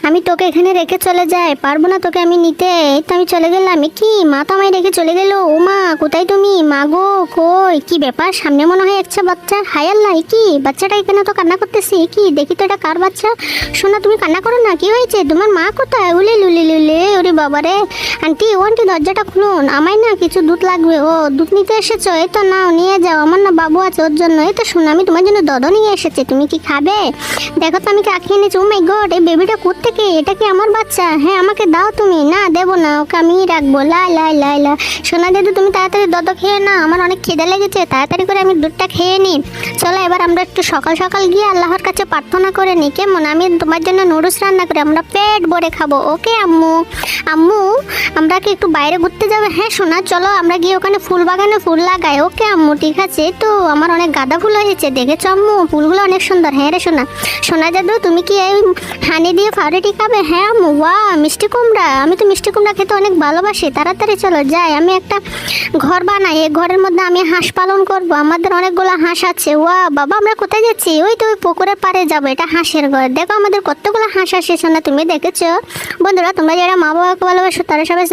আমি তোকে এখানে রেখে চলে যাই, পারবো না তোকে আমি নিতে। এই তো আমি চলে গেলাম। এ কি, মা তো আমায় রেখে চলে গেল। ও মা, কোথায় তুমি? মা গো, কই? কি ব্যাপার, সামনে মনে হয় একটা বাচ্চা। হায় আল্লাহ, এ কি বাচ্চাটা এখানে তো কান্না করতেছে। এ কি, দেখি তো এটা কার বাচ্চা। শোনা, তুমি কান্না করো না, কি হয়েছে? তোমার মা কোথায়? উলে লুলে লুলে, ওরে বাবা রে। আন্টি, ও আন্টি, দরজাটা খুলুন, আমায় না কিছু দুধ লাগবে। ও, দুধ নিতে এসেছো? এই তো নাও, নিয়ে যাও, আমার না বাবু আছে ওর জন্য। এই তো শোনো, আমি তোমার জন্য দদ নিয়ে এসেছি, তুমি কি খাবে? দেখো তো আমি কাকে এনেছি। ও মাই গড, এই বেবিটা কোত্থেকে? এটা কি আমার বাচ্চা? হ্যাঁ, আমাকে দাও তুমি। না, দেবো না, ওকে আমিই রাখবো। লাই লাই লাই লাই। সোনা দাদু, তুমি তাড়াতাড়ি দদ খেয়ে না, আমার অনেক খিদে লেগেছে, তাড়াতাড়ি করে আমি দুধটা খেয়ে নিই। চলো এবার আমরা একটু সকাল সকাল গিয়ে আল্লাহর কাছে প্রার্থনা করে নিই, কেমন? আমি তোমার জন্য নুডলস রান্না করি, আমরা পেট ভরে খাবো। ওকে আম্মু? আম্মু, আমরা কি একটু বাইরে ঘুরতে যাবে? হ্যাঁ সোনা, চলো আমরা গিয়ে ওখানে ফুল বাগানে ফুল লাগাই। ওকে আম্মু, ঠিক আছে। তো আমার অনেক গাঁদা ফুল হয়েছে, দেখেছো আম্মু? ফুলগুলো অনেক সুন্দর। হ্যাঁ রে সোনা। সোনা দাদু, তুমি কি এই হানি দিয়ে ফাউরিটি খাবে? হ্যাঁ আম্মু। ওয়াও, মিষ্টি কুমড়া, আমি তো মিষ্টি কুমড়া খেতে অনেক ভালোবাসি। তাড়াতাড়ি চলো যাই, আমি একটা ঘর বানাই, এই ঘরের মধ্যে আমি হাঁস পালন করব। আমাদের অনেকগুলো হাঁস আছে। ওয়া বাবা, আমরা কোথায় যাচ্ছি? ওই তো ওই পুকুরের পাড়ে যাবো, এটা হাঁসের ঘর। দেখো আমাদের কতগুলো হাঁস আসে। সোনা, তুমি দেখেছো? বন্ধুরা, তোমরা যারা মা বাবাকে ভালোবাসো তারা সবাই